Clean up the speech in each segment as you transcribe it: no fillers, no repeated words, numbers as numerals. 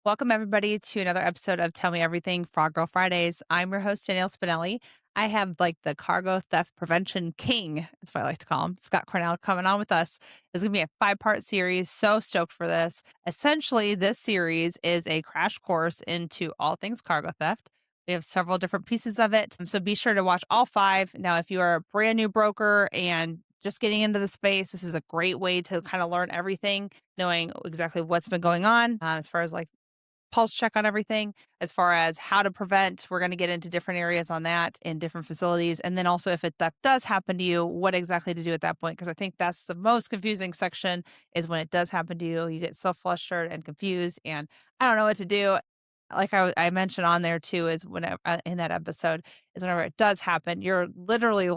Welcome, everybody, to another episode of Tell Me Everything Frog Girl Fridays. I'm your host, Danielle Spinelli. I have the cargo theft prevention king, that's what I like to call him, Scott Cornell, coming on with us. It's going to be a 5-part series. So stoked for this. Essentially, this series is a crash course into all things cargo theft. We have several different pieces of it. So be sure to watch all 5. Now, if you are a brand new broker and just getting into the space, this is a great way to kind of learn everything, knowing exactly what's been going on as far as pulse check on everything as far as how to prevent. We're going to get into different areas on that in different facilities. And then also if that does happen to you, what exactly to do at that point. Because I think that's the most confusing section is when it does happen to you, you get so flustered and confused and I don't know what to do. Like I mentioned on there too, is whenever in that episode is whenever it does happen, you're literally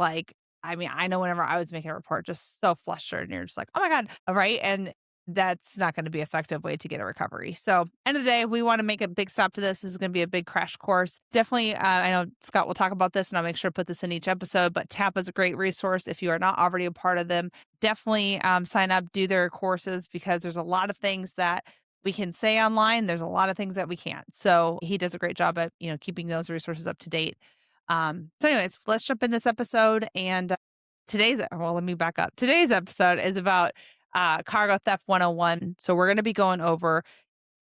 I know whenever I was making a report, just so flustered and you're just like, oh my God. All right. And that's not going to be an effective way to get a recovery. So end of the day, we want to make a big stop to this. This is going to be a big crash course. Definitely, I know Scott will talk about this and I'll make sure to put this in each episode, but TAP is a great resource. If you are not already a part of them, definitely sign up, do their courses because there's a lot of things that we can say online. There's a lot of things that we can't. So he does a great job at, keeping those resources up to date. So anyways, let's jump in this episode and let me back up. Today's episode is about Cargo Theft 101. So we're going to be going over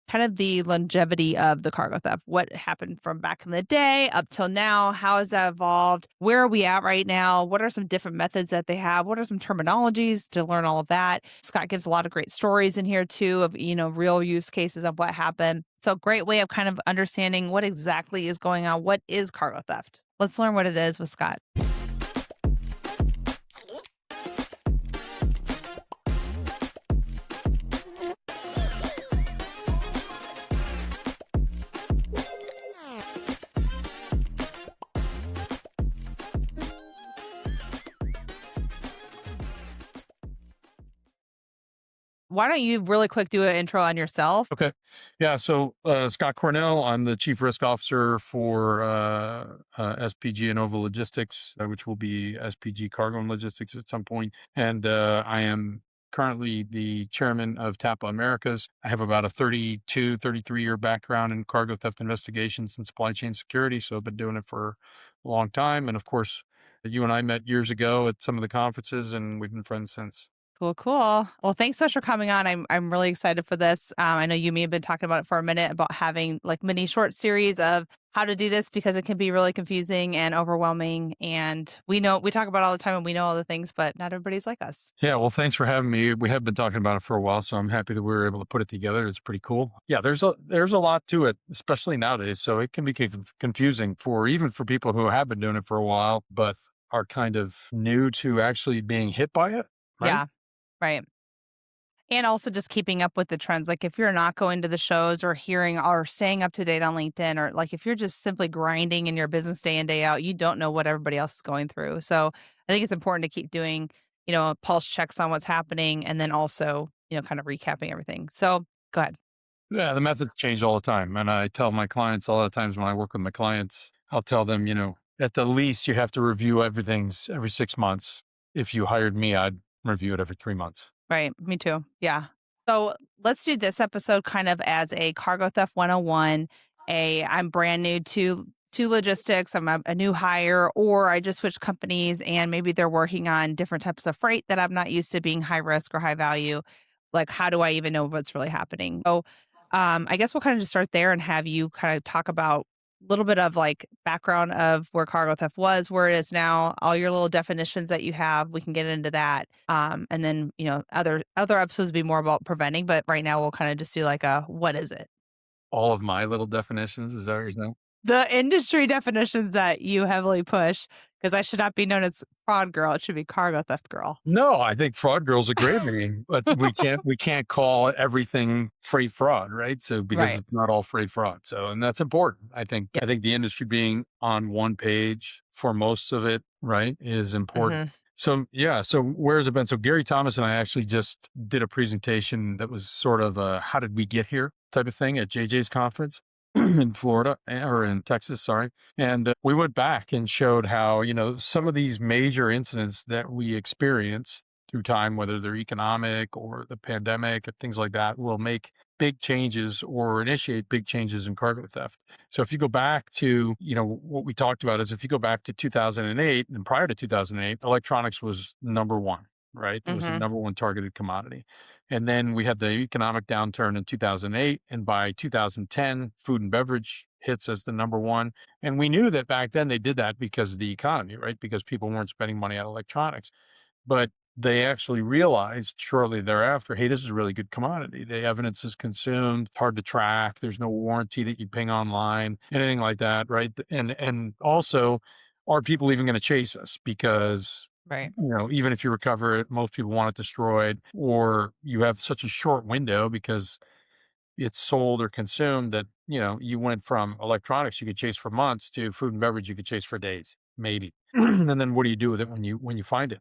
kind of the longevity of the cargo theft, what happened from back in the day up till now, how has that evolved, where are we at right now, what are some different methods that they have, what are some terminologies to learn all of that. Scott gives a lot of great stories in here too of, real use cases of what happened. So great way of kind of understanding what exactly is going on. What is cargo theft? Let's learn what it is with Scott. Why don't you really quick do an intro on yourself? Okay. Yeah. So, Scott Cornell, I'm the Chief Risk Officer for SPG Innova Logistics, which will be SPG Cargo and Logistics at some point. And I am currently the chairman of TAPA Americas. I have about a 33-year background in cargo theft investigations and supply chain security. So I've been doing it for a long time. And of course, you and I met years ago at some of the conferences and we've been friends since. Cool. Well, thanks so much for coming on. I'm really excited for this. I know you may have been talking about it for a minute about having mini short series of how to do this because it can be really confusing and overwhelming. And we talk about it all the time and we know all the things, but not everybody's like us. Yeah, well, thanks for having me. We have been talking about it for a while, so I'm happy that we were able to put it together. It's pretty cool. Yeah, there's a lot to it, especially nowadays. So it can be confusing even for people who have been doing it for a while, but are kind of new to actually being hit by it. Right? Yeah, right. And also just keeping up with the trends. Like if you're not going to the shows or hearing or staying up to date on LinkedIn, or if you're just simply grinding in your business day in, day out, you don't know what everybody else is going through. So I think it's important to keep doing, pulse checks on what's happening and then also, kind of recapping everything. So go ahead. Yeah, the methods change all the time. And I tell my clients a lot of times when I work with my clients, I'll tell them, at the least you have to review every 6 months. If you hired me, I'd review it every 3 months. Right. Me too. Yeah. So let's do this episode kind of as a cargo theft 101. I'm brand new to logistics. I'm a new hire, or I just switched companies and maybe they're working on different types of freight that I'm not used to being high risk or high value. Like, how do I even know what's really happening? So I guess we'll kind of just start there and have you kind of talk about a little bit of background of where cargo theft was, where it is now, all your little definitions that you have. We can get into that. And then, other episodes will be more about preventing, but right now we'll kind of just do what is it? All of my little definitions, is that what you're saying? The industry definitions that you heavily push, because I should not be known as fraud girl. It should be cargo theft girl. No, I think fraud girl's a great name, but we can't call everything freight fraud, right? So because Right. It's not all freight fraud. So, and that's important. I think the industry being on one page for most of it, right, is important. Mhm. So yeah, so where's it been? So Gary Thomas and I actually just did a presentation that was sort of a how did we get here type of thing at JJ's conference in Florida or in Texas, sorry. And we went back and showed how, some of these major incidents that we experienced through time, whether they're economic or the pandemic and things like that, will make big changes or initiate big changes in cargo theft. So if you go back to, what we talked about is if you go back to 2008 and prior to 2008, electronics was number one, right? It was the Mhm. number one targeted commodity. And then we had the economic downturn in 2008. And by 2010, food and beverage hits as the number one. And we knew that back then they did that because of the economy, right? Because people weren't spending money on electronics. But they actually realized shortly thereafter, hey, this is a really good commodity. The evidence is consumed, it's hard to track. There's no warranty that you ping online, anything like that, right? And also, are people even going to chase us? Because Right. even if you recover it, most people want it destroyed, or you have such a short window because it's sold or consumed that you went from electronics you could chase for months to food and beverage you could chase for days, maybe. And then what do you do with it when you find it?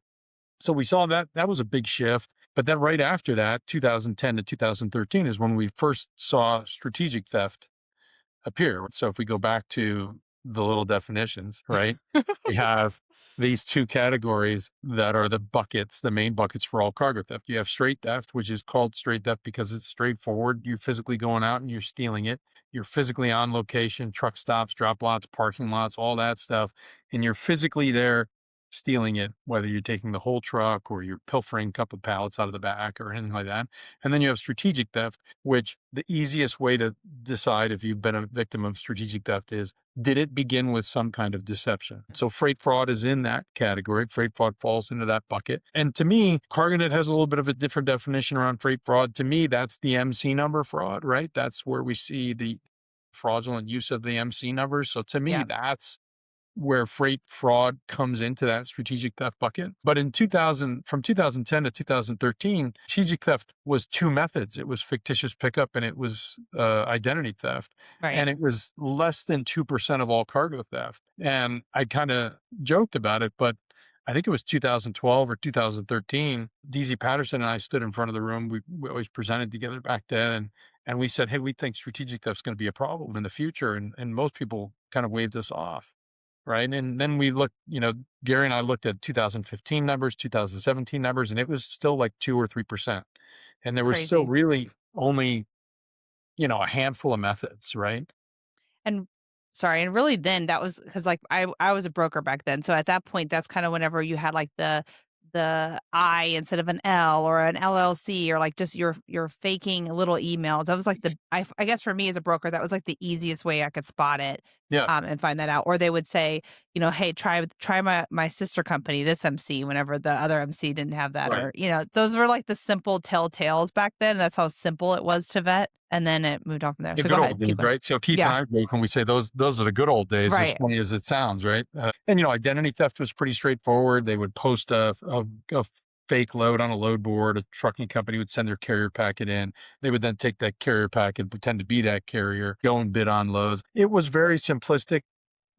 So we saw that was a big shift. But then right after that, 2010 to 2013 is when we first saw strategic theft appear. So if we go back to the little definitions, right? We have these two categories that are the buckets, the main buckets for all cargo theft. You have straight theft, which is called straight theft because it's straightforward. You're physically going out and you're stealing it. You're physically on location, truck stops, drop lots, parking lots, all that stuff. And you're physically there stealing it, whether you're taking the whole truck or you're pilfering a couple of pallets out of the back or anything like that. And then you have strategic theft, which the easiest way to decide if you've been a victim of strategic theft is, did it begin with some kind of deception? So freight fraud is in that category. Freight fraud falls into that bucket. And to me, CargoNet has a little bit of a different definition around freight fraud. To me, that's the MC number fraud, right? That's where we see the fraudulent use of the MC numbers. So to me, Yeah. that's where freight fraud comes into that strategic theft bucket. But in 2000, from 2010 to 2013, strategic theft was two methods. It was fictitious pickup and it was identity theft. Right. And it was less than 2% of all cargo theft. And I kind of joked about it, but I think it was 2012 or 2013. DZ Patterson and I stood in front of the room. We always presented together back then. And we said, hey, we think strategic theft is going to be a problem in the future. And most people kind of waved us off. Right. And then we looked, Gary and I looked at 2015 numbers, 2017 numbers, and it was still like 2 or 3%. And there was still Crazy. really only, a handful of methods. Right. And sorry, and really then that was because like I was a broker back then. So at that point, that's kind of whenever you had like the I instead of an L or an LLC or like just you're faking little emails. That was like I guess for me as a broker, that was like the easiest way I could spot it Yeah. and find that out. Or they would say, hey, try my sister company, this MC, whenever the other MC didn't have that. Right. Or, those were like the simple telltales back then. That's how simple it was to vet. And then it moved on from there. The So go good old ahead, days, keep going. right? So Keith and Yeah. I joke when we say those are the good old days, as Right. funny as it sounds, right? And identity theft was pretty straightforward. They would post a fake load on a load board. A trucking company would send their carrier packet in. They would then take that carrier packet, pretend to be that carrier, go and bid on loads. It was very simplistic,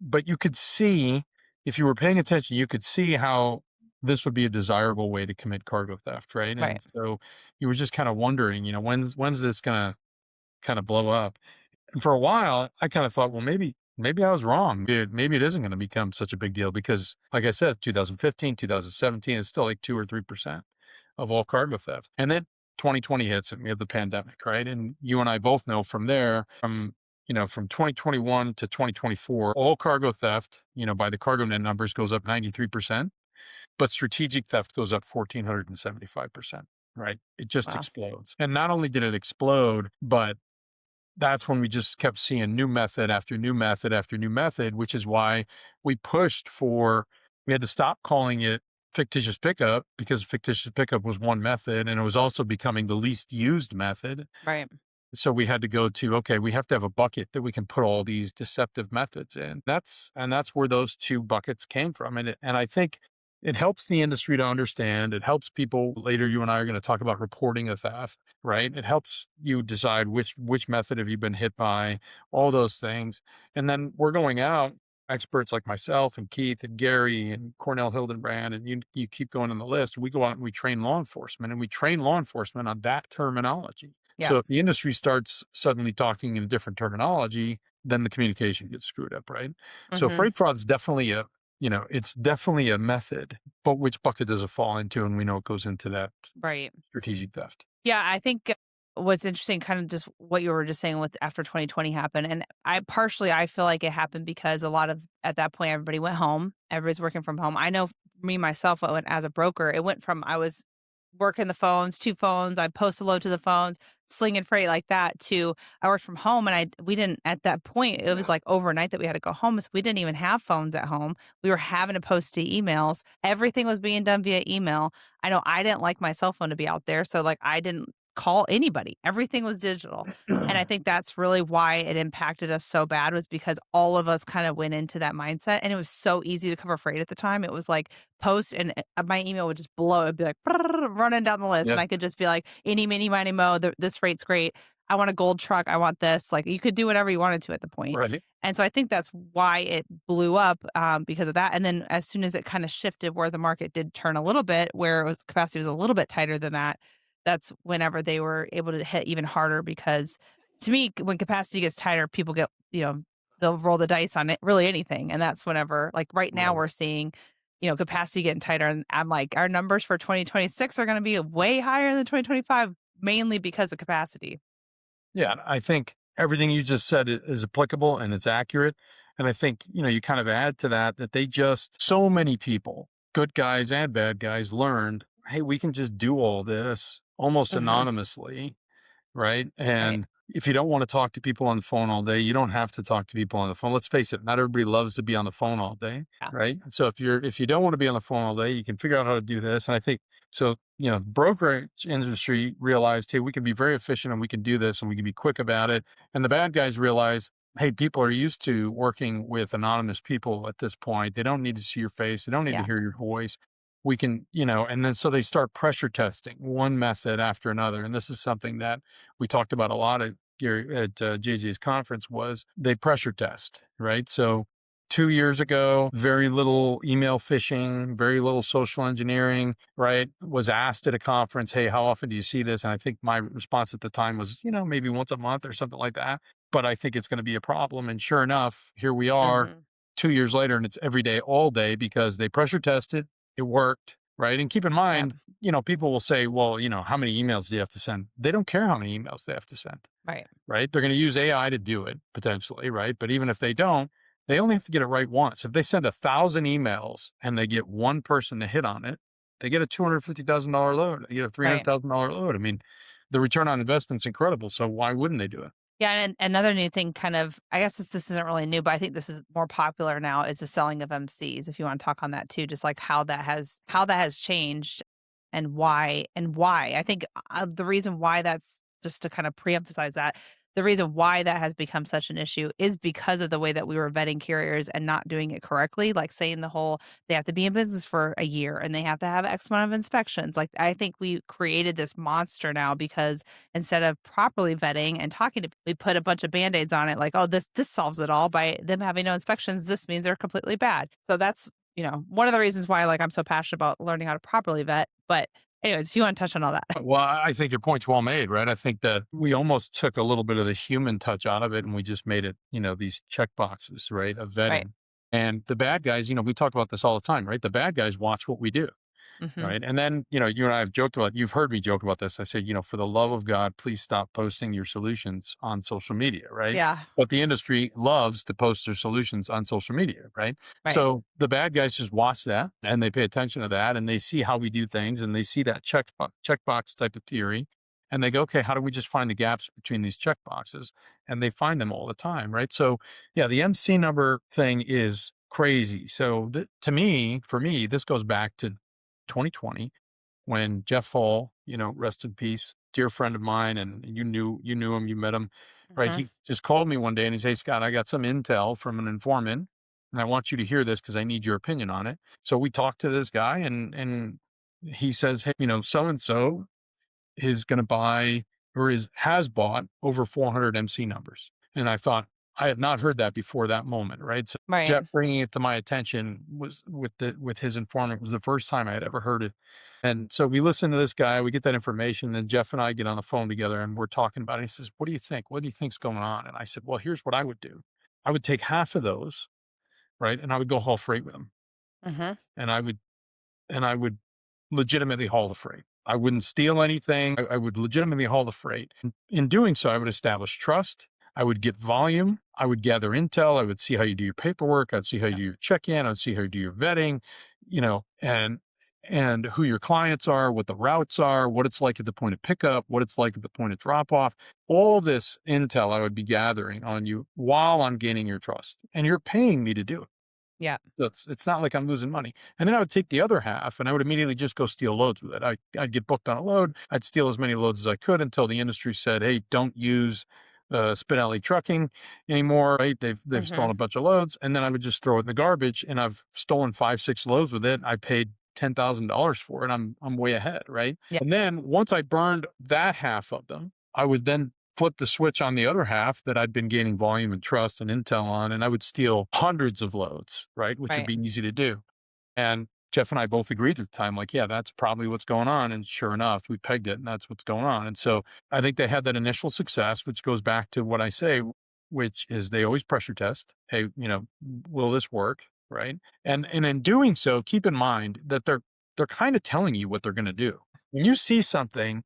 but you could see, if you were paying attention, you could see how this would be a desirable way to commit cargo theft, right? And Right. so you were just kind of wondering, when's this gonna kind of blow up? And for a while, I kind of thought, well, maybe I was wrong. Maybe it isn't going to become such a big deal because, like I said, 2015, 2017 is still like 2 or 3% of all cargo theft. And then 2020 hits and we have the pandemic, right? And you and I both know from there, from 2021 to 2024, all cargo theft, by the CargoNet numbers goes up 93%, but strategic theft goes up 1,475%, right? It just Wow. explodes. And not only did it explode, but that's when we just kept seeing new method after new method after new method, which is why we had to stop calling it fictitious pickup because fictitious pickup was one method and it was also becoming the least used method. Right. So we had to go to, okay, we have to have a bucket that we can put all these deceptive methods in. That's where those two buckets came from. And I think it helps the industry to understand. It helps people later. You and I are going to talk about reporting a theft, right? It helps you decide which method have you been hit by, all those things. And then we're going out, experts like myself and Keith and Gary and Cornell Hildenbrand, and you keep going on the list. We go out and we train law enforcement on that terminology. Yeah. So if the industry starts suddenly talking in a different terminology, then the communication gets screwed up, right? So Mhm. freight fraud is definitely it's definitely a method, but which bucket does it fall into? And we know it goes into that Right. strategic theft. Yeah, I think what's interesting, kind of just what you were just saying with after 2020 happened. And I feel like it happened because a lot of at that point everybody went home. Everybody's working from home. I know me myself as a broker, it went from I was working the phones, 2 phones, I post a load to the phones, slinging freight like that to I worked from home and we didn't at that point, it was like overnight that we had to go home. So we didn't even have phones at home. We were having to post the emails. Everything was being done via email. I know I didn't like my cell phone to be out there. So like I didn't call anybody. Everything was digital. And I think that's really why it impacted us so bad was because all of us kind of went into that mindset and it was so easy to cover freight at the time. It was like post and my email would just blow. It'd be like running down the list and Yeah. I could just be like, any, mini, miny, mo, this freight's great. I want a gold truck. I want this. Like you could do whatever you wanted to at the point. Right. And so I think that's why it blew up because of that. And then as soon as it kind of shifted where the market did turn a little bit, where it was capacity was a little bit tighter than that, that's whenever they were able to hit even harder because to me, when capacity gets tighter, people get, they'll roll the dice on it, really anything. And that's whenever, like right now, Right. we're seeing, capacity getting tighter. And I'm like, our numbers for 2026 are going to be way higher than 2025, mainly because of capacity. Yeah, I think everything you just said is applicable and it's accurate. And I think, you kind of add to that that so many people, good guys and bad guys, learned, hey, we can just do all this almost Hmm. anonymously, right? Right. And if you don't want to talk to people on the phone all day, you don't have to talk to people on the phone. Let's face it, not everybody loves to be on the phone all day, Yeah. right? So if you don't want to be on the phone all day, you can figure out how to do this. And I think so, the brokerage industry realized, hey, we can be very efficient and we can do this and we can be quick about it. And the bad guys realized, hey, people are used to working with anonymous people at this point. They don't need to see your face. They don't need to Yeah. hear your voice. We can, and then so they start pressure testing one method after another. And this is something that we talked about a lot at JJ's conference was they pressure test, right? So 2 years ago, very little email phishing, very little social engineering, right? Was asked at a conference, hey, how often do you see this? And I think my response at the time was, maybe once a month or something like that. But I think it's going to be a problem. And sure enough, here we are Hmm. 2 years later, and it's every day, all day because they pressure tested, it worked, right? And keep in Yeah. mind, people will say, well, how many emails do you have to send? They don't care how many emails they have to send, Right. right? They're going to use AI to do it potentially, right? But even if they don't, they only have to get it right once. If they send 1,000 emails and they get one person to hit on it, they get a $250,000 load. They get a Right. $300,000 load. I mean, the return on investment's incredible. So why wouldn't they do it? Yeah, and another new thing kind of I guess this isn't really new, but I think this is more popular now is the selling of MCs, if you wanna talk on that too, just like how that has changed and why. I think, the reason why that's just to kind of pre-emphasize that, the reason why that has become such an issue is because of the way that we were vetting carriers and not doing it correctly, like saying the whole, "They have to be in business for a year, and they have to have X amount of inspections." Like, I think we created this monster now because instead of properly vetting and talking to we put a bunch of band-aids on it like, "Oh, this solves it all by them having no inspections. This means they're completely bad." So that's, one of the reasons why, like, I'm so passionate about learning how to properly vet. But anyways, if you wanna touch on all that. Well, I think your point's well made, right? I think that we almost took a little bit of the human touch out of it and we just made it, these check boxes, right, of Right. vetting. And the bad guys, we talk about this all the time, right? The bad guys watch what we do. Mhm. Right. And then, you and I have joked about, you've heard me joke about this. I say, for the love of God, please stop posting your solutions on social media. Right. Yeah. But the industry loves to post their solutions on social media. Right. Right. So the bad guys just watch that and they pay attention to that and they see how we do things and they see that checkbox type of theory. And they go, okay, how do we just find the gaps between these check boxes? And they find them all the time. Right. So, yeah, the MC number thing is crazy. So, for me, this goes back to 2020 when Jeff Hall, rest in peace, dear friend of mine, and you knew him, you met him, right? Mhm. He just called me one day and he says, "Hey, Scott, I got some intel from an informant, and I want you to hear this because I need your opinion on it." So we talked to this guy, and he says, "Hey, so and so is going to buy or has bought over 400 MC numbers," and I thought I had not heard that before that moment, right? So Right. Jeff bringing it to my attention was with his informant was the first time I had ever heard it. And so we listen to this guy, we get that information, and then Jeff and I get on the phone together and we're talking about it. He says, "What do you think? What do you think's going on?" And I said, "Well, here's what I would do. I would take half of those, right? And I would go haul freight with them. Mhm. And I would legitimately haul the freight. I wouldn't steal anything. I would legitimately haul the freight. In doing so, I would establish trust. I would get volume. I would gather intel. I would see how you do your paperwork. I'd see how you Yeah. do your check-in. I'd see how you do your vetting, and who your clients are, what the routes are, what it's like at the point of pickup, what it's like at the point of drop off. All this intel I would be gathering on you while I'm gaining your trust. And you're paying me to do it. Yeah. It's not like I'm losing money. And then I would take the other half and I would immediately just go steal loads with it. I'd get booked on a load. I'd steal as many loads as I could until the industry said, "Hey, don't use Spinelli trucking anymore." Right? They've stolen a Hmm. bunch of loads, and then I would just throw it in the garbage. And I've stolen 5, 6 loads with it. I paid $10,000 for it. I'm way ahead, right? Yeah. And then once I burned that half of them, I would then flip the switch on the other half that I'd been gaining volume and trust and intel on, and I would steal hundreds of loads, right? Which would Right. be easy to do. And Jeff and I both agreed at the time, like, yeah, that's probably what's going on. And sure enough, we pegged it and that's what's going on. And so I think they had that initial success, which goes back to what I say, which is they always pressure test. Hey, will this work? Right. And in doing so, keep in mind that they're kind of telling you what they're going to do. When you see something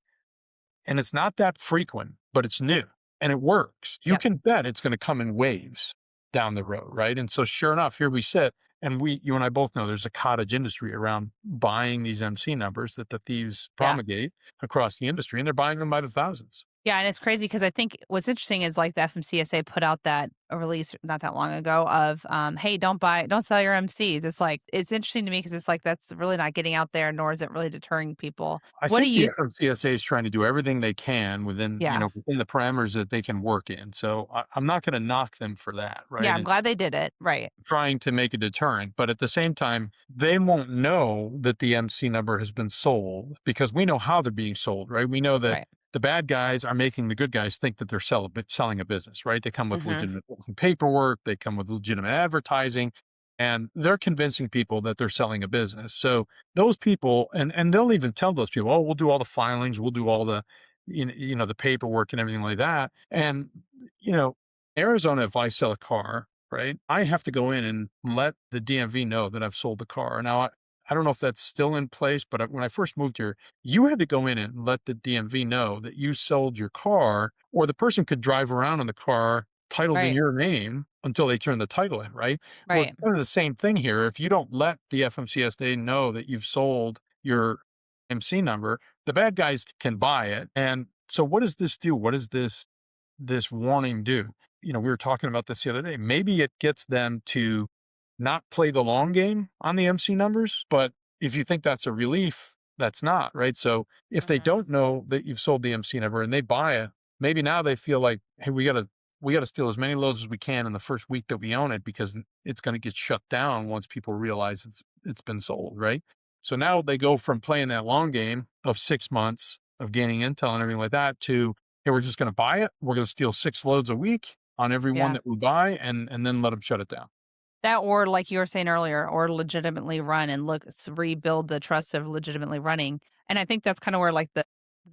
and it's not that frequent, but it's new and it works, you Yep. can bet it's going to come in waves down the road, right? And so, sure enough, here we sit, and you and I both know there's a cottage industry around buying these MC numbers that the thieves Yeah. promulgate across the industry, and they're buying them by the thousands. Yeah, and it's crazy because I think what's interesting is like the FMCSA put out that a release not that long ago of, hey, don't sell your MCs. It's like it's interesting to me because it's like that's really not getting out there, nor is it really deterring people. I What do think the you? FMCSA is trying to do everything they can within, Yeah, within the parameters that they can work in. So I'm not going to knock them for that, yeah, right? I'm And glad they did it. Right, trying to make a deterrent, but at the same time, they won't know that the MC number has been sold because we know how they're being sold, right? We know that right. the bad guys are making the good guys think that they're selling a business, right? They come with Hmm. legitimate paperwork, they come with legitimate advertising, and they're convincing people that they're selling a business. So those people, and they'll even tell those people, "Oh, we'll do all the filings, we'll do all the, the paperwork and everything like that." And you know, Arizona, if I sell a car, right, I have to go in and let the DMV know that I've sold the car. Now, I don't know if that's still in place, but when I first moved here, you had to go in and let the DMV know that you sold your car, or the person could drive around in the car titled in Right, your name until they turn the title in, right? Well, it's right. kind of the same thing here. If you don't let the FMCSA know that you've sold your MC number, the bad guys can buy it. And so what does this do? What does this warning do? We were talking about this the other day. Maybe it gets them to not play the long game on the MC numbers, but if you think that's a relief, that's not, right? So if they Hmm. don't know that you've sold the MC number and they buy it, maybe now they feel like, hey, we gotta steal as many loads as we can in the first week that we own it because it's going to get shut down once people realize it's been sold, right? So now they go from playing that long game of 6 months of gaining intel and everything like that to, hey, we're just going to buy it. We're going to steal 6 loads a week on every one Yeah. that we buy, and then let them shut it down. That or like you were saying earlier, or legitimately run and rebuild the trust of legitimately running. And I think that's kind of where like the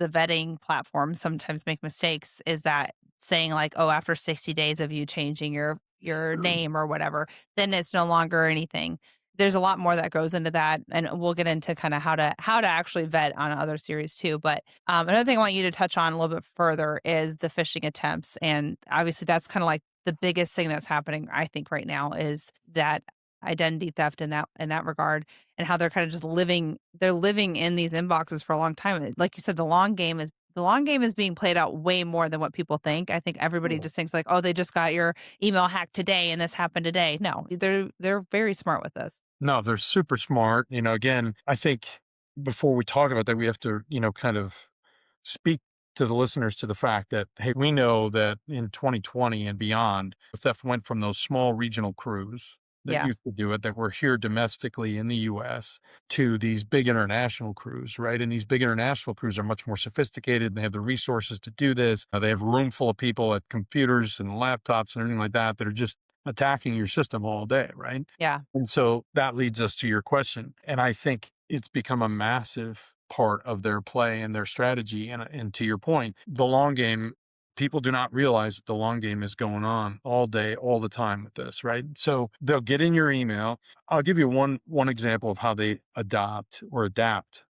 vetting platforms sometimes make mistakes is that saying like, oh, after 60 days of you changing your name or whatever, then it's no longer anything. There's a lot more that goes into that, and we'll get into kind of how to actually vet on other series too. But another thing I want you to touch on a little bit further is the phishing attempts, and obviously that's kind of like the biggest thing that's happening, I think, right now is that identity theft in that regard, and how they're kind of just living in these inboxes for a long time. Like you said, the long game is being played out way more than what people think. I think everybody Yeah. just thinks like, oh, they just got your email hacked today and this happened today. No, they're very smart with this. No, they're super smart. Again, I think before we talk about that, we have to, kind of speak to the listeners to the fact that, hey, we know that in 2020 and beyond, theft went from those small regional crews that Yeah, used to do it, that were here domestically in the US, to these big international crews, right? And these big international crews are much more sophisticated. And they have the resources to do this. They have a room full of people at computers and laptops and everything like that are just attacking your system all day, right? yeah, And so that leads us to your question. And I think it's become a massive part of their play and their strategy. And to your point, the long game people do not realize that the long game is going on all day, all the time with this, right? So they'll get in your email. I'll give you one example of how they adapt,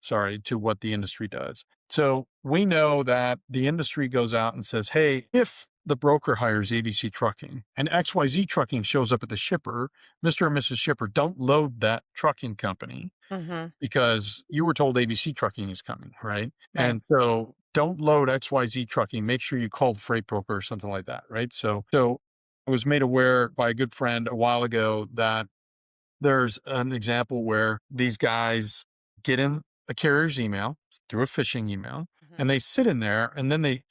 sorry, to what the industry does. So we know that the industry goes out and says, hey, if the broker hires ABC Trucking and XYZ Trucking shows up at the shipper, Mr. and Mrs. Shipper, don't load that trucking company Mhm. because you were told ABC Trucking is coming, right? Right. And so don't load XYZ Trucking. Make sure you call the freight broker or something like that, right? So I was made aware by a good friend a while ago that there's an example where these guys get in a carrier's email through a phishing email Mhm. and they sit in there and then they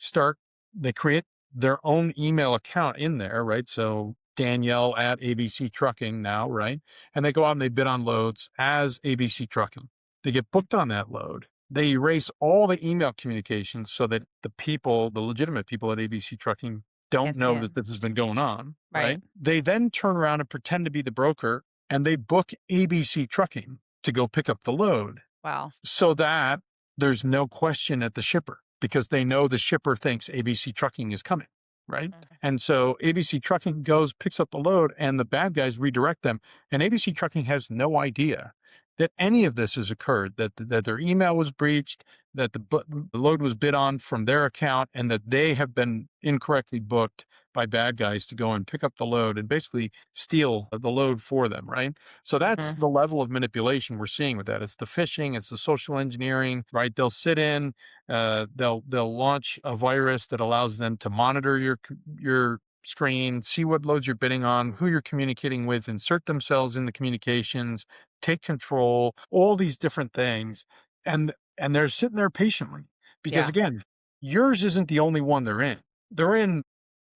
create their own email account in there, right? So Danielle at ABC Trucking now, right? And they go out and they bid on loads as ABC Trucking. They get booked on that load. They erase all the email communications so that the legitimate people at ABC Trucking don't Can't see know it. that this has been going on, Right. right? They then turn around and pretend to be the broker and they book ABC Trucking to go pick up the load Wow. so that there's no question at the shipper because they know the shipper thinks ABC Trucking is coming, right? Mhm. And so ABC Trucking goes, picks up the load, and the bad guys redirect them. And ABC Trucking has no idea that any of this has occurred, that their email was breached, that the load was bid on from their account, and that they have been incorrectly booked by bad guys to go and pick up the load and basically steal the load for them, right? So that's Mhm. the level of manipulation we're seeing with that. It's the phishing, it's the social engineering, right? They'll sit in, they'll launch a virus that allows them to monitor your screen, see what loads you're bidding on, who you're communicating with, insert themselves in the communications, take control, all these different things, and they're sitting there patiently because Yeah. again, yours isn't the only one they're in. They're in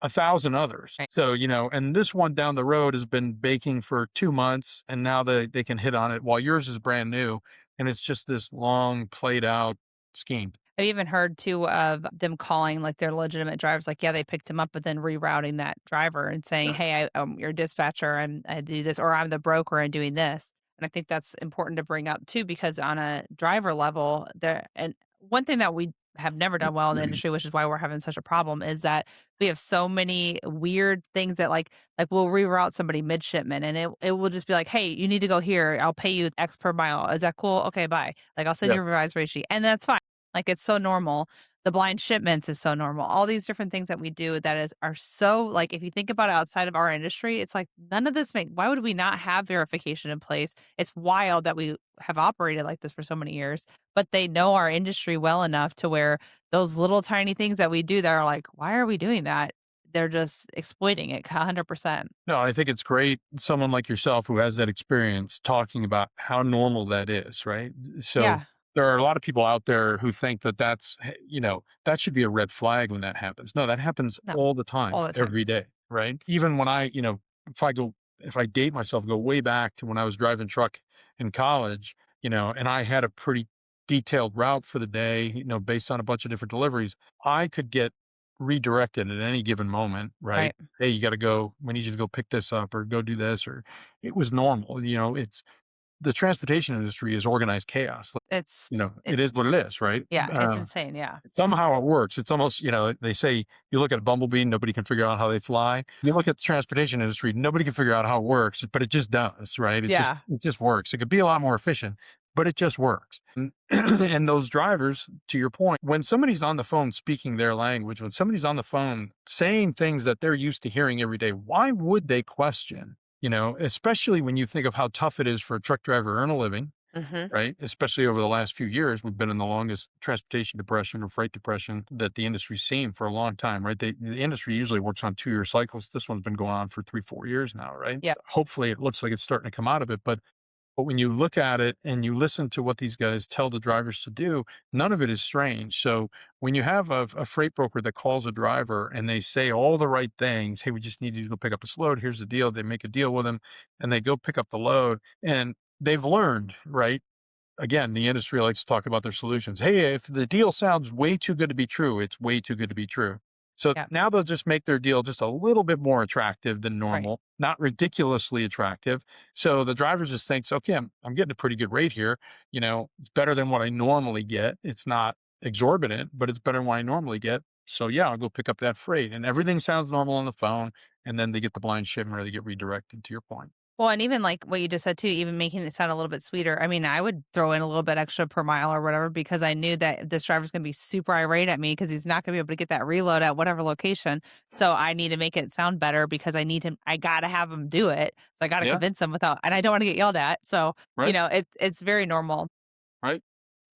a thousand others. Right. So, and this one down the road has been baking for 2 months and now they can hit on it while yours is brand new. And it's just this long played out scheme. I've even heard too of them calling like their legitimate drivers, like, yeah, they picked him up, but then rerouting that driver and saying, hey, you're a dispatcher and I do this, or I'm the broker and doing this. And I think that's important to bring up too, because on a driver level, there, and one thing that we have never done well in the industry, which is why we're having such a problem, is that we have so many weird things that like we'll reroute somebody midshipman and it will just be like, hey, you need to go here. I'll pay you X per mile. Is that cool? Okay, bye. Like I'll send Yeah. you a revised rate sheet. And that's fine. Like, it's so normal. The blind shipments is so normal. All these different things that we do that are so like, if you think about it outside of our industry, it's like none of this why would we not have verification in place? It's wild that we have operated like this for so many years, but they know our industry well enough to where those little tiny things that we do that are like, why are we doing that? They're just exploiting it 100%. No, I think it's great. Someone like yourself who has that experience talking about how normal that is, right? So Yeah. there are a lot of people out there who think that that should be a red flag when that happens. No, that happens No. all the All time, the time. every day, right? Even when if I date myself, go way back to when I was driving truck in college, and I had a pretty detailed route for the day, based on a bunch of different deliveries, I could get redirected at any given moment, right? Right. Hey, you got to go. We need you to go pick this up or go do this. Or it was normal. It's the transportation industry is organized chaos. Like, It's it it is what it is, right? yeah, it's insane. Yeah. Somehow it works. It's almost, they say you look at a bumblebee, nobody can figure out how they fly. You look at the transportation industry, nobody can figure out how it works, but it just does, right? Yeah. It just works. It could be a lot more efficient, but it just works. And those drivers, to your point, when somebody's on the phone speaking their language, when somebody's on the phone saying things that they're used to hearing every day, why would they question? Especially when you think of how tough it is for a truck driver to earn a living, Mhm. right? Especially over the last few years, we've been in the longest transportation depression or freight depression that the industry's seen for a long time, right? The industry usually works on 2-year cycles. This one's been going on for 3, 4 years now, right? Yeah. Hopefully it looks like it's starting to come out of it. But when you look at it and you listen to what these guys tell the drivers to do, none of it is strange. So when you have a freight broker that calls a driver and they say all the right things, hey, we just need you to go pick up this load. Here's the deal. They make a deal with them and they go pick up the load and they've learned, right? Again, the industry likes to talk about their solutions. Hey, if the deal sounds way too good to be true, it's way too good to be true. So Yeah. now they'll just make their deal just a little bit more attractive than Right. normal, not ridiculously attractive. So the driver just thinks, okay, I'm getting a pretty good rate here. It's better than what I normally get. It's not exorbitant, but it's better than what I normally get. So yeah, I'll go pick up that freight, and everything sounds normal on the phone. And then they get the blind shipment or they get redirected, to your point. Well, and even like what you just said too, even making it sound a little bit sweeter. I mean, I would throw in a little bit extra per mile or whatever because I knew that this driver's going to be super irate at me because he's not going to be able to get that reload at whatever location. So I need to make it sound better because I need him. I got to have him do it. So I got to Yeah. convince him without, and I don't want to get yelled at. So Right. it's very normal. Right.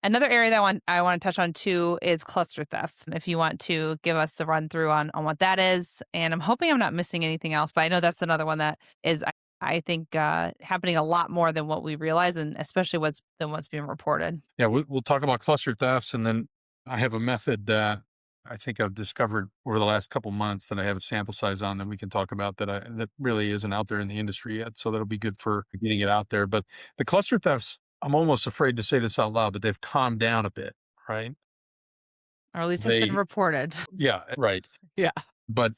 Another area that I want to touch on too is cluster theft. If you want to give us the run through on what that is, and I'm hoping I'm not missing anything else, but I know that's another one that is I think happening a lot more than what we realize, and especially what's being reported. Yeah, we'll talk about cluster thefts, and then I have a method that I think I've discovered over the last couple months that I have a sample size on that we can talk about that really isn't out there in the industry yet. So that'll be good for getting it out there. But the cluster thefts, I'm almost afraid to say this out loud, but they've calmed down a bit, right? Or at least it's been They, reported. yeah, right. Yeah. But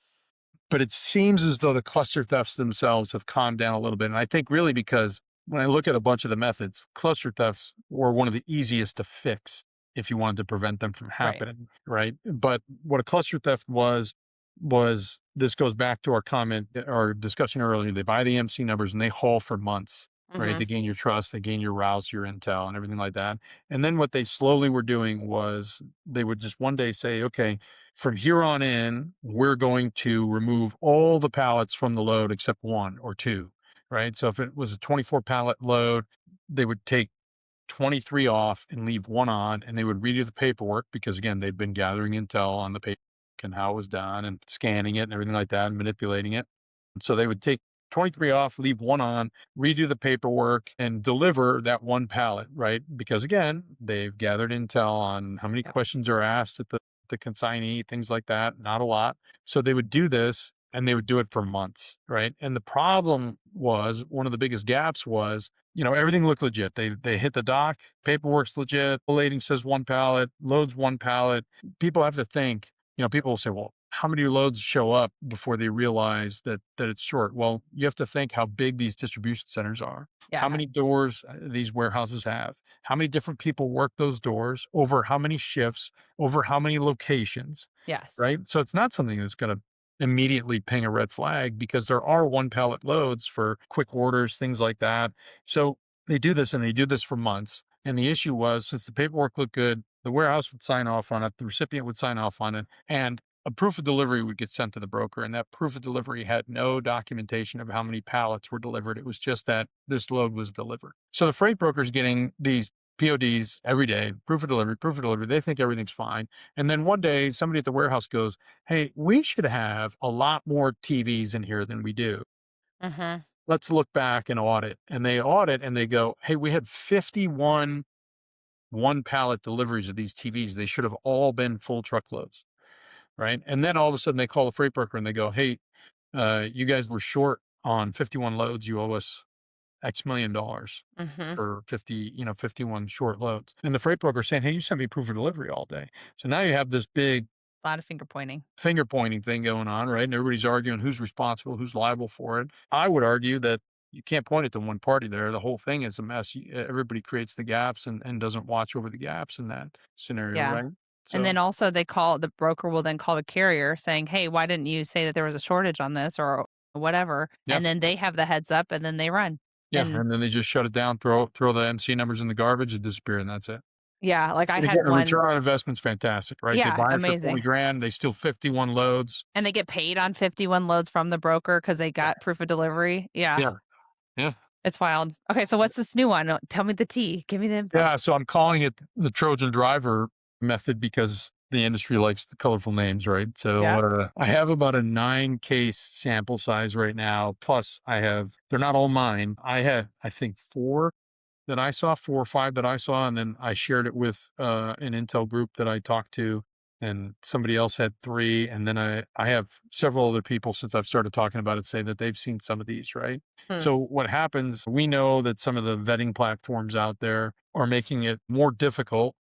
it seems as though the cluster thefts themselves have calmed down a little bit. And I think really because when I look at a bunch of the methods, cluster thefts were one of the easiest to fix if you wanted to prevent them from Right. happening, right? But what a cluster theft was this goes back to our comment, our discussion earlier. They buy the MC numbers and they haul for months, right? Hmm. They gain your trust, they gain your routes, your intel, and everything like that. And then what they slowly were doing was they would just one day say, okay, from here on in, we're going to remove all the pallets from the load except one or two, right? So if it was a 24 pallet load, they would take 23 off and leave one on, and they would redo the paperwork because again, they've been gathering intel on the paper and how it was done and scanning it and everything like that and manipulating it. And so they would take 23 off, leave one on, redo the paperwork and deliver that one pallet, right? Because again, they've gathered intel on how many Yep. questions are asked at the consignee, things like that, not a lot. So they would do this and they would do it for months, right? And the problem was one of the biggest gaps was, everything looked legit. They hit the dock, paperwork's legit, lading says one pallet, loads one pallet. People have to think, people will say, well, how many loads show up before they realize that it's short? Well, you have to think how big these distribution centers are, how Yeah. many doors these warehouses have, how many different people work those doors, over how many shifts, over how many locations, Yes. right? So it's not something that's going to immediately ping a red flag because there are one pallet loads for quick orders, things like that. So they do this and they do this for months. And the issue was, since the paperwork looked good, the warehouse would sign off on it, the recipient would sign off on it, and a proof of delivery would get sent to the broker. And that proof of delivery had no documentation of how many pallets were delivered. It was just that this load was delivered. So the freight broker's getting these PODs every day, proof of delivery, proof of delivery. They think everything's fine. And then one day somebody at the warehouse goes, hey, we should have a lot more TVs in here than we do. Hmm. Let's look back and audit. And they audit and they go, hey, we had 51 one pallet deliveries of these TVs. They should have all been full truckloads. Right. And then all of a sudden they call the freight broker and they go, hey, you guys were short on 51 loads. You owe us X million dollars Hmm. for 51 short loads. And the freight broker saying, hey, you sent me proof of delivery all day. So now you have this big A lot of finger pointing. finger pointing thing going on, right? And everybody's arguing who's responsible, who's liable for it. I would argue that you can't point it to one party there. The whole thing is a mess. Everybody creates the gaps and doesn't watch over the gaps in that scenario, Yeah. right? And So, then also the broker will then call the carrier saying, "Hey, why didn't you say that there was a shortage on this or whatever?" yeah, And then they have the heads up and then they run. yeah. And And then they just shut it down, throw the MC numbers in the garbage and disappear, and that's it. yeah, like I And had again, the one. return on investment's fantastic, right? They Yeah, buy it for 20 amazing. grand, they steal 51 loads. And they get paid on 51 loads from the broker because they got proof of delivery. Yeah, Yeah, yeah. it's wild. Okay, so what's this new one? Tell me the tea. Give me the info. Yeah, so I'm calling it the Trojan driver method because the industry likes the colorful names, right? So Yeah. I have about a 9 case sample size right now. Plus, they're not all mine. I had, I think, that I saw, 4 or 5 that I saw, and then I shared it with an Intel group that I talked to, and somebody else had 3, and then I have several other people since I've started talking about it say that they've seen some of these, right? Hmm. So what happens? We know that some of the vetting platforms out there are making it more difficult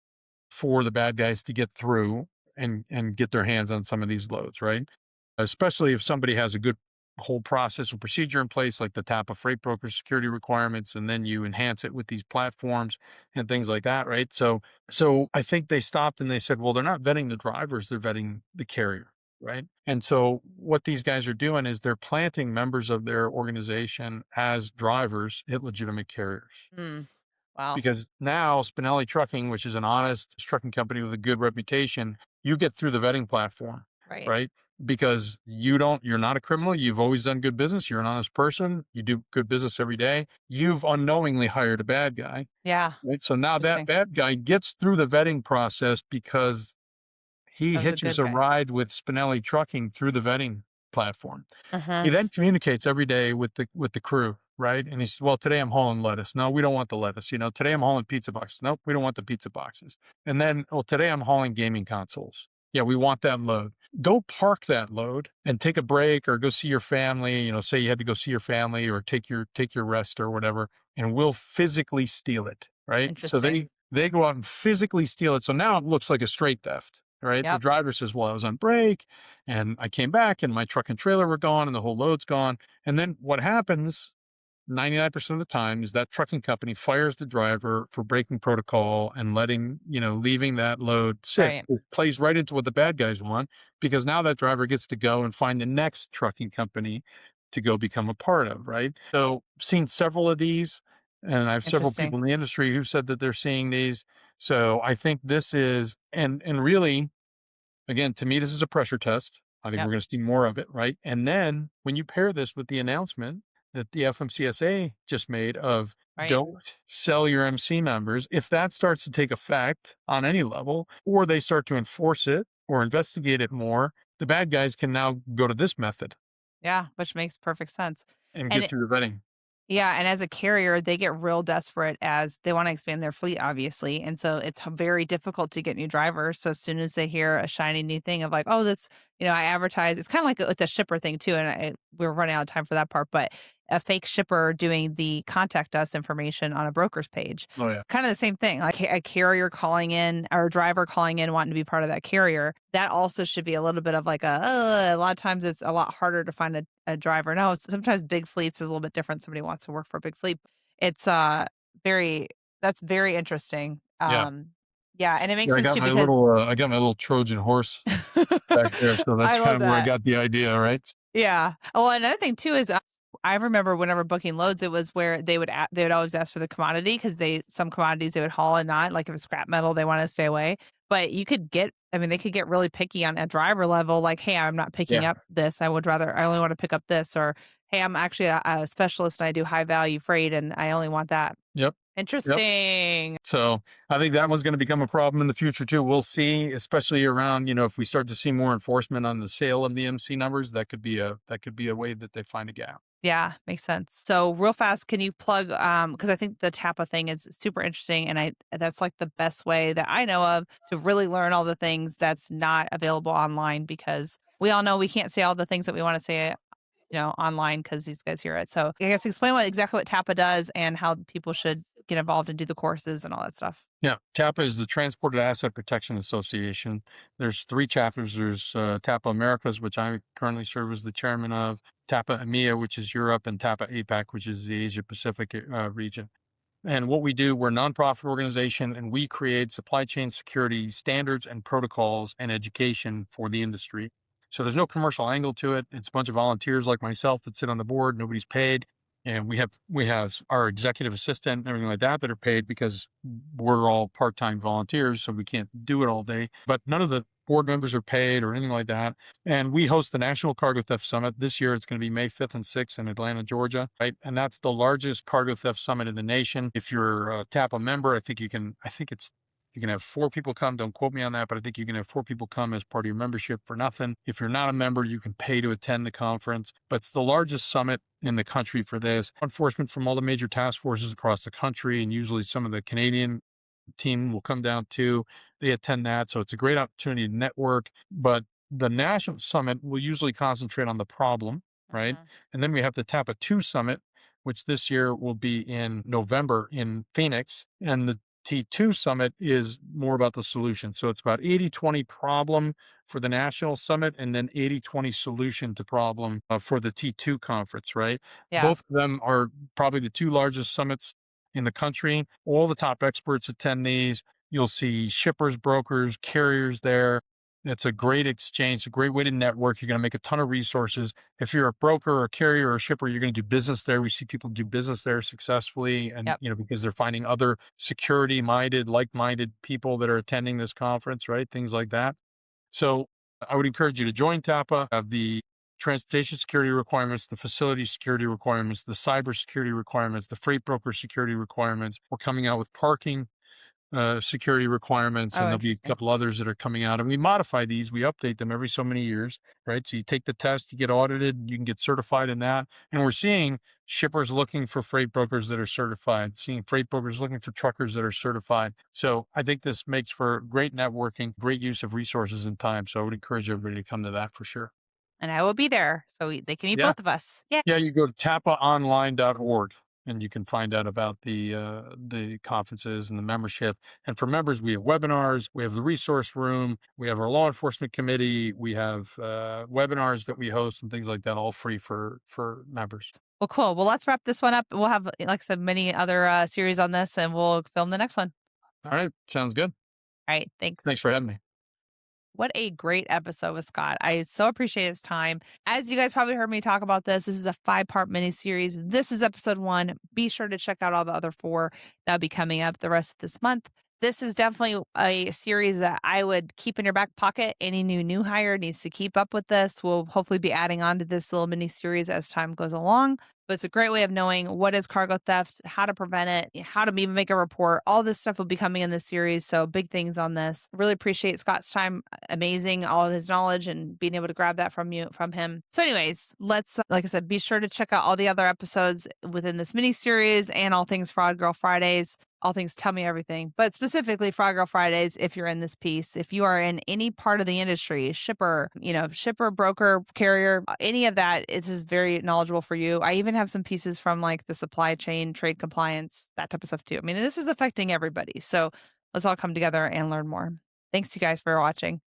for the bad guys to get through and get their hands on some of these loads, right? Especially if somebody has a good a whole process and procedure in place, like the TAPA freight broker security requirements, and then you enhance it with these platforms and things like that, right? So I think they stopped and they said, well, they're not vetting the drivers, they're vetting the carrier, right? And so what these guys are doing is they're planting members of their organization as drivers at legitimate carriers. Mm. Wow. Because now Spinelli Trucking, which is an honest trucking company with a good reputation, you get through the vetting platform, Right. right? Because you're not a criminal. You've always done good business. You're an honest person. You do good business every day. You've unknowingly hired a bad guy, Yeah. right? So now that Interesting. bad guy gets through the vetting process because he That was a hitches good a guy. ride with Spinelli Trucking through the vetting platform. He Uh-huh. then communicates every day with the crew, right? And he says, "Well, today I'm hauling lettuce. No, we don't want the lettuce. You know, today I'm hauling pizza boxes. Nope, we don't want the pizza boxes. And then, well, today I'm hauling gaming consoles. Yeah, we want that load. Go park that load and take a break or go see your family. You know, say you had to go see your family or take your rest or whatever, and we'll physically steal it, right? So Interesting. they go out and physically steal it. So now it looks like a straight theft, right? The Yep. driver says, "Well, I was on break and I came back and my truck and trailer were gone and the whole load's gone." And then what happens 99% of the time is that trucking company fires the driver for breaking protocol and leaving that load sit. Right. It plays right into what the bad guys want because now that driver gets to go and find the next trucking company to go become a part of, right? So seen several of these and I have several Interesting. people in the industry who said that they're seeing these. So I think this is, and really, again, to me, this is a pressure test. I think Yep. we're going to see more of it, right? And then when you pair this with the announcement that the FMCSA just made of Right. don't sell your MC members, if that starts to take effect on any level, or they start to enforce it or investigate it more, the bad guys can now go to this method Yeah, which makes perfect sense. and And get through the vetting. yeah, and as a carrier, they get real desperate as they wanna expand their fleet, obviously, and so it's very difficult to get new drivers, so as soon as they hear a shiny new thing of like, "Oh, this" I advertise it's kinda like with the shipper thing too, and we're running out of time for that part, but a fake shipper doing the contact us information on a broker's page. Oh yeah. Kinda the same thing, like a carrier calling in or a driver calling in wanting to be part of that carrier. That also should be a little bit of like a lot of times it's a lot harder to find a driver. No, sometimes big fleets is a little bit different. Somebody wants to work for a big fleet. It's very that's very interesting. Yeah. Yeah, and it makes Yeah, sense too because I got my little Trojan horse back there. So that's I kind love of where I that. got the idea, right? Yeah. Well, another thing too is I remember whenever booking loads, it was where they would always ask for the commodity because some commodities they would haul and not like if it's scrap metal they want to stay away. But you could get I mean they could get really picky on a driver level like hey I'm not picking Yeah. up this I only want to pick up this or hey I'm actually a specialist and I do high value freight and I only want that. Yep. Yep. Interesting. So I think that one's going to become a problem in the future too. We'll see, especially around, if we start to see more enforcement on the sale of the MC numbers, that could be a way that they find a gap. Yeah, makes sense. So real fast, can you plug because I think the Tappa thing is super interesting and I that's like the best way that I know of to really learn all the things that's not available online because we all know we can't say all the things that we want to say online because these guys hear it. So I guess explain exactly what Tappa does and how people should get involved and do the courses and all that stuff. Yeah. TAPA is the Transported Asset Protection Association. There's three chapters. There's TAPA Americas, which I currently serve as the chairman of, TAPA EMEA, which is Europe, and TAPA APAC, which is the Asia Pacific region. And what we do, we're a nonprofit organization and we create supply chain security standards and protocols and education for the industry. So there's no commercial angle to it. It's a bunch of volunteers like myself that sit on the board. Nobody's paid. And we have our executive assistant and everything like that are paid because we're all part-time volunteers, so we can't do it all day. But none of the board members are paid or anything like that. And we host the National Cargo Theft Summit. This year it's going to be May 5th and 6th in Atlanta, Georgia, right? And that's the largest cargo theft summit in the nation. If you're a TAPA member, you can have four people come. Don't quote me on that, but I think you can have four people come as part of your membership for nothing. If you're not a member, you can pay to attend the conference. But it's the largest summit in the country for this. Enforcement from all the major task forces across the country, and usually some of the Canadian team will come down too. They attend that. So it's a great opportunity to network. But the national summit will usually concentrate on the problem, right? Mhm. And then we have the TAPA 2 summit, which this year will be in November in Phoenix. And the T2 summit is more about the solution. So it's about 80/20 problem for the national summit and then 80/20 solution to problem for the T2 conference, right? Yeah. Both of them are probably the two largest summits in the country. All the top experts attend these. You'll see shippers, brokers, carriers there. It's a great exchange, a great way to network. You're going to make a ton of resources. If you're a broker or a carrier or a shipper, you're going to do business there. We see people do business there successfully, and Yep. because they're finding other security-minded, like-minded people that are attending this conference, right? Things like that. So I would encourage you to join TAPA. Have the transportation security requirements, the facility security requirements, the cyber security requirements, the freight broker security requirements. We're coming out with parking security requirements, and Oh, there'll be a interesting. couple others that are coming out. And we modify these, we update them every so many years, right? So you take the test, you get audited, you can get certified in that. And we're seeing shippers looking for freight brokers that are certified, seeing freight brokers looking for truckers that are certified. So I think this makes for great networking, great use of resources and time. So I would encourage everybody to come to that for sure. And I will be there, so they can meet Yeah. both of us. Yeah. Yeah, you go to tapaonline.org and you can find out about the conferences and the membership. And for members, we have webinars, we have the resource room, we have our law enforcement committee, we have webinars that we host and things like that, all free for members. Well, cool. Well, let's wrap this one up. We'll have, like I said, many other series on this, and we'll film the next one. All right, sounds good. All right. Thanks. Thanks for having me. What a great episode with Scott. I so appreciate his time. As you guys probably heard me talk about this is a 5-part mini series. This is episode 1. Be sure to check out all the other 4 that'll be coming up the rest of this month. This is definitely a series that I would keep in your back pocket. Any new hire needs to keep up with this. We'll hopefully be adding on to this little mini series as time goes along. But it's a great way of knowing what is cargo theft, how to prevent it, how to even make a report. All this stuff will be coming in this series. So big things on this. Really appreciate Scott's time. Amazing, all of his knowledge and being able to grab that from him. So, anyways, let's like I said, be sure to check out all the other episodes within this mini series and all things Fraud Girl Fridays. All things Tell Me Everything, but specifically Frog Girl Fridays. If you're in this piece, if you are in any part of the industry, shipper, broker, carrier, any of that, it is very knowledgeable for you. I even have some pieces from like the supply chain, trade compliance, that type of stuff too. I mean, this is affecting everybody. So let's all come together and learn more. Thanks you guys for watching.